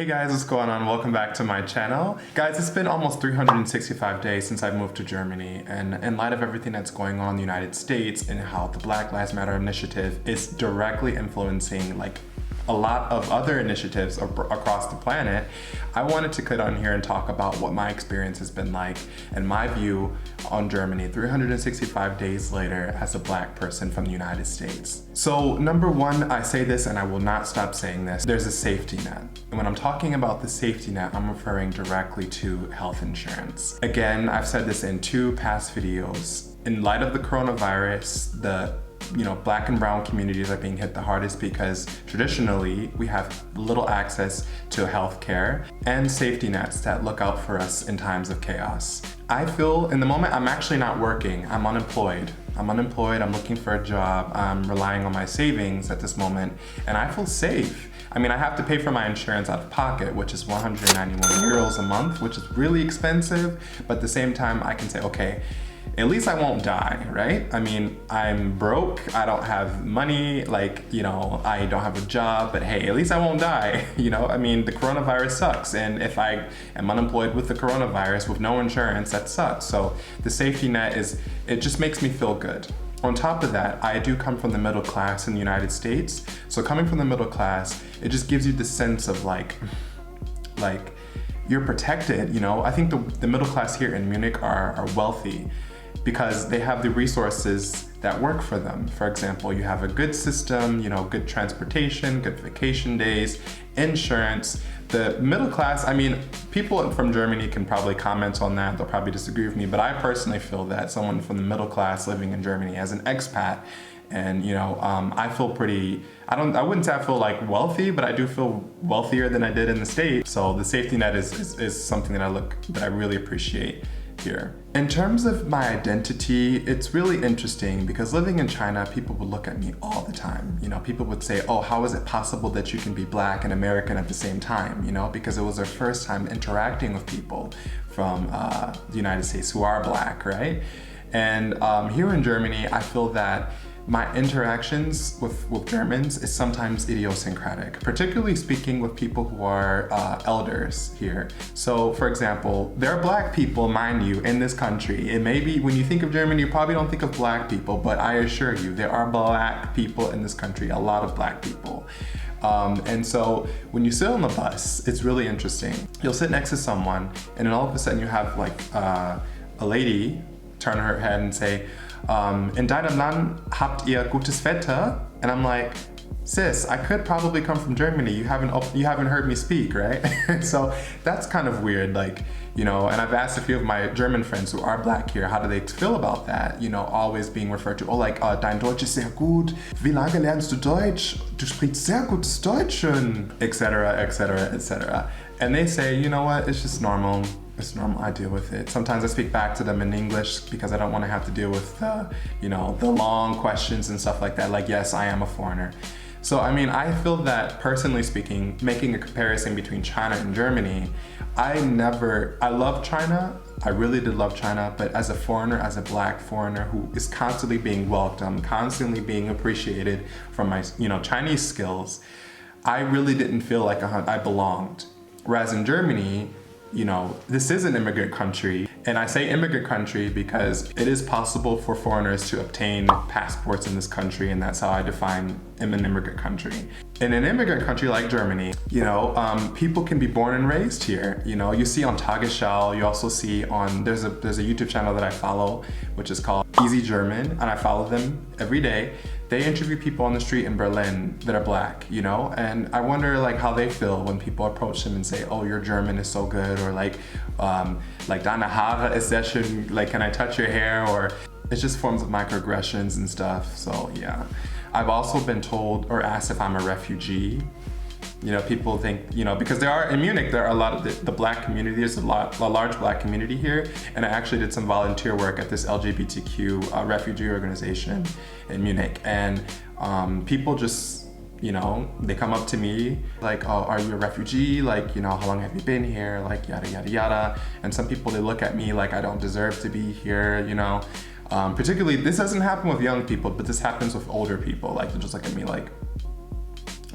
Hey guys, what's going on? Welcome back to my channel. Guys, it's been almost 365 days since I've moved to Germany, and in light of everything that's going on in the United States and how the Black Lives Matter initiative is directly influencing a lot of other initiatives across the planet, I wanted to get on here and talk about what my experience has been like and my view on Germany 365 days later as a Black person from the United States. So number one, I say this and I will not stop saying this, there's a safety net. And when I'm talking about the safety net, I'm referring directly to health insurance. Again, I've said this in two past videos. In light of the coronavirus, the Black and brown communities are being hit the hardest because traditionally we have little access to health care and safety nets that look out for us in times of chaos. I feel in the moment I'm actually not working, I'm unemployed. I'm looking for a job, I'm relying on my savings at this moment, and I feel safe. I mean, I have to pay for my insurance out of pocket, which is 191 euros a month, which is really expensive, but at the same time I can say, okay, at least I won't die, right? I mean, I'm broke, I don't have money, I don't have a job, but hey, at least I won't die, I mean, the coronavirus sucks, and if I am unemployed with the coronavirus with no insurance, that sucks. So the safety net it just makes me feel good. On top of that, I do come from the middle class in the United States, so coming from the middle class, it just gives you the sense of you're protected, I think the middle class here in Munich are wealthy, because they have the resources that work for them. For example, you have a good system, good transportation, good vacation days, insurance. The middle class, I mean, people from Germany can probably comment on that, they'll probably disagree with me, but I personally feel that someone from the middle class living in Germany as an expat, and I feel pretty, I wouldn't say I feel wealthy, but I do feel wealthier than I did in the States. So the safety net is something that I really appreciate here. In terms of my identity, it's really interesting because living in China, people would look at me all the time. People would say, oh, how is it possible that you can be Black and American at the same time? Because it was their first time interacting with people from the United States who are Black, right? And here in Germany, I feel that my interactions with Germans is sometimes idiosyncratic, particularly speaking with people who are elders here. So for example, there are Black people, mind you, in this country. It may be, when you think of Germany, you probably don't think of Black people, but I assure you, there are Black people in this country, a lot of Black people. And so when you sit on the bus, it's really interesting. You'll sit next to someone and then all of a sudden you have a lady turn her head and say, in deinem Land habt ihr gutes Wetter? And I'm like, sis, I could probably come from Germany. You haven't heard me speak, right? So that's kind of weird, and I've asked a few of my German friends who are Black here, how do they feel about that? Always being referred to, dein Deutsch ist sehr gut. Wie lange lernst du Deutsch? Du sprichst sehr gutes Deutsch, etc., etc., etc. And they say, you know what, it's just normal. It's normal, I deal with it. Sometimes I speak back to them in English because I don't want to have to deal with the long questions and stuff like that. Yes, I am a foreigner. So, I mean, I feel that personally speaking, making a comparison between China and Germany, I love China. I really did love China, but as a foreigner, as a Black foreigner who is constantly being welcomed, constantly being appreciated from my, Chinese skills, I really didn't feel like I belonged. Whereas in Germany, this is an immigrant country, and I say immigrant country because it is possible for foreigners to obtain passports in this country, and that's how I define an immigrant country. In an immigrant country like Germany, people can be born and raised here. You see on Tagesschau, you also see on, there's a YouTube channel that I follow, which is called Easy German, and I follow them every day. They interview people on the street in Berlin that are Black, and I wonder how they feel when people approach them and say, oh, your German is so good, or deine Haare ist sehr schön, can I touch your hair? Or it's just forms of microaggressions and stuff. So yeah, I've also been told or asked if I'm a refugee. People think, because in Munich, there are a lot of the Black community, there's a large Black community here, and I actually did some volunteer work at this LGBTQ refugee organization in Munich, and people just, they come up to me oh, are you a refugee? How long have you been here? Yada, yada, yada. And some people, they look at me like I don't deserve to be here, Particularly, this doesn't happen with young people, but this happens with older people. They just look at me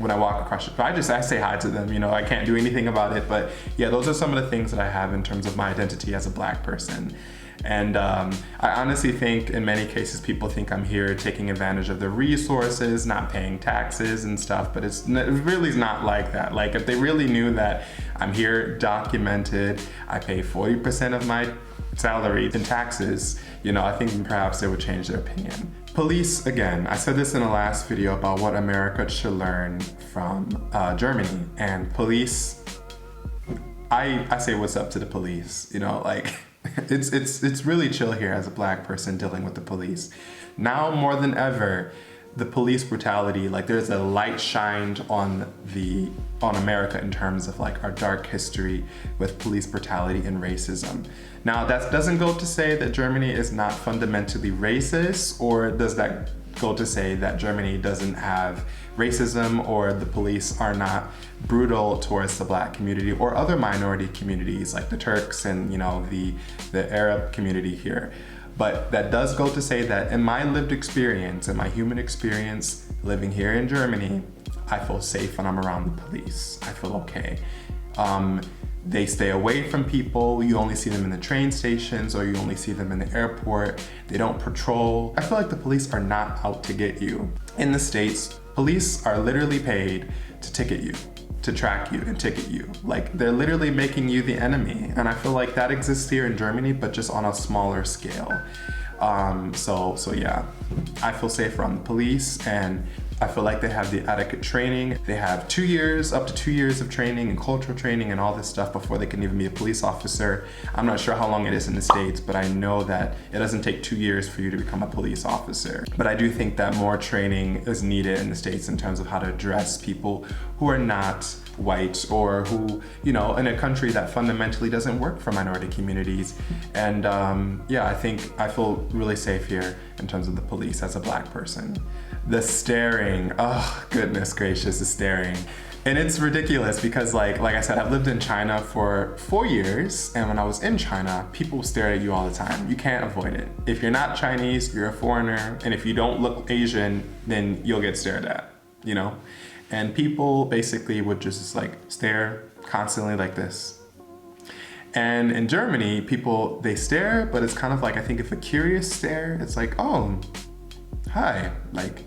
when I walk across the I say hi to them, you know, I can't do anything about it, but yeah, those are some of the things that I have in terms of my identity as a Black person. And I honestly think in many cases people think I'm here taking advantage of the resources, not paying taxes and stuff, but it really is not like that. Like if they really knew that I'm here documented, I pay 40% of my salary in taxes, you know, I think perhaps they would change their opinion. Police, again, I said this in the last video about what America should learn from Germany, and police, I say what's up to the police, you know, like it's really chill here as a Black person dealing with the police. Now more than ever, the police brutality, like there's a light shined on America in terms of like our dark history with police brutality and racism. Now that doesn't go to say that Germany is not fundamentally racist, or does that go to say that Germany doesn't have racism or the police are not brutal towards the Black community or other minority communities like the Turks and, you know, the Arab community here. But that does go to say that in my lived experience, in my human experience living here in Germany, I feel safe when I'm around the police. I feel okay. They stay away from people. You only see them in the train stations or you only see them in the airport. They don't patrol. I feel like the police are not out to get you. In the States, police are literally paid to ticket you, to track you and ticket you. Like they're literally making you the enemy. And I feel like that exists here in Germany, but just on a smaller scale. So yeah, I feel safe around the police, and I feel like they have the adequate training. They have 2 years, up to 2 years of training and cultural training and all this stuff before they can even be a police officer. I'm not sure how long it is in the States, but I know that it doesn't take 2 years for you to become a police officer. But I do think that more training is needed in the States in terms of how to address people who are not white or who, you know, in a country that fundamentally doesn't work for minority communities. And yeah, I feel really safe here in terms of the police as a Black person. The staring, oh goodness gracious, the staring. And it's ridiculous because like I said, I've lived in China for 4 years, and when I was in China, people stare at you all the time. You can't avoid it. If you're not Chinese, you're a foreigner, and if you don't look Asian, then you'll get stared at, you know? And people basically would just like stare constantly like this. And in Germany, people, they stare, but it's kind of like, I think if a curious stare, it's like, oh, hi, like,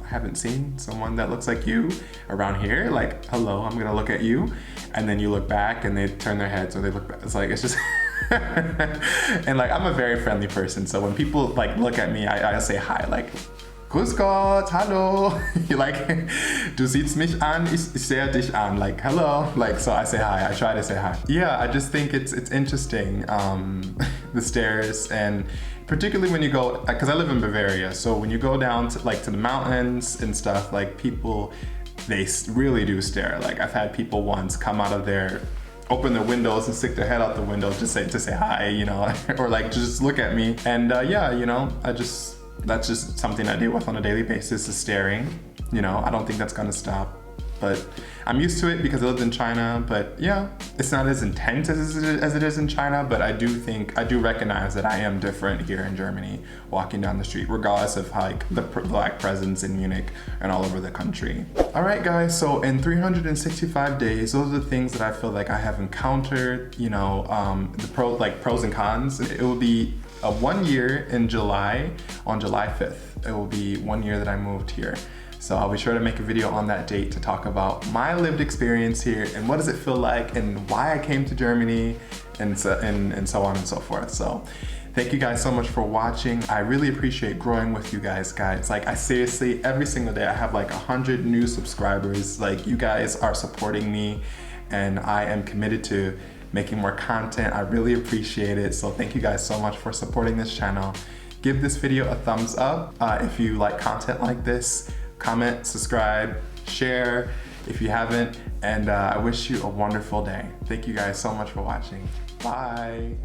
I haven't seen someone that looks like you around here. Like, hello, I'm gonna look at you. And then you look back and they turn their heads or they look back. It's like, it's just, and like, I'm a very friendly person. So when people like look at me, I say hi, like, Grüß Gott, hallo. Like, du siehst mich an, ich sehe dich an. Like, hello. Like, so I say hi. I try to say hi. Yeah, I just think it's interesting, the stairs, and particularly when you go, because I live in Bavaria, so when you go down to like to the mountains and stuff, like people, they really do stare. Like I've had people once come out of there, open their windows and stick their head out the window to say hi, you know, or like just look at me. And yeah, you know, that's just something I deal with on a daily basis, is staring. You know, I don't think that's gonna stop, but I'm used to it because I lived in China. But yeah, it's not as intense as it is in China, but I do recognize that I am different here in Germany, walking down the street, regardless of like the Black presence in Munich and all over the country. All right, guys, so in 365 days, those are the things that I feel like I have encountered, you know, the pros and cons. It will be 1 year in July, on July 5th. It will be 1 year that I moved here. So I'll be sure to make a video on that date to talk about my lived experience here and what does it feel like and why I came to Germany and so on and so forth. So thank you guys so much for watching. I really appreciate growing with you guys. Like I seriously, every single day I have like 100 new subscribers. Like you guys are supporting me and I am committed to making more content. I really appreciate it. So thank you guys so much for supporting this channel. Give this video a thumbs up if you like content like this. Comment, subscribe, share if you haven't, and I wish you a wonderful day. Thank you guys so much for watching. Bye.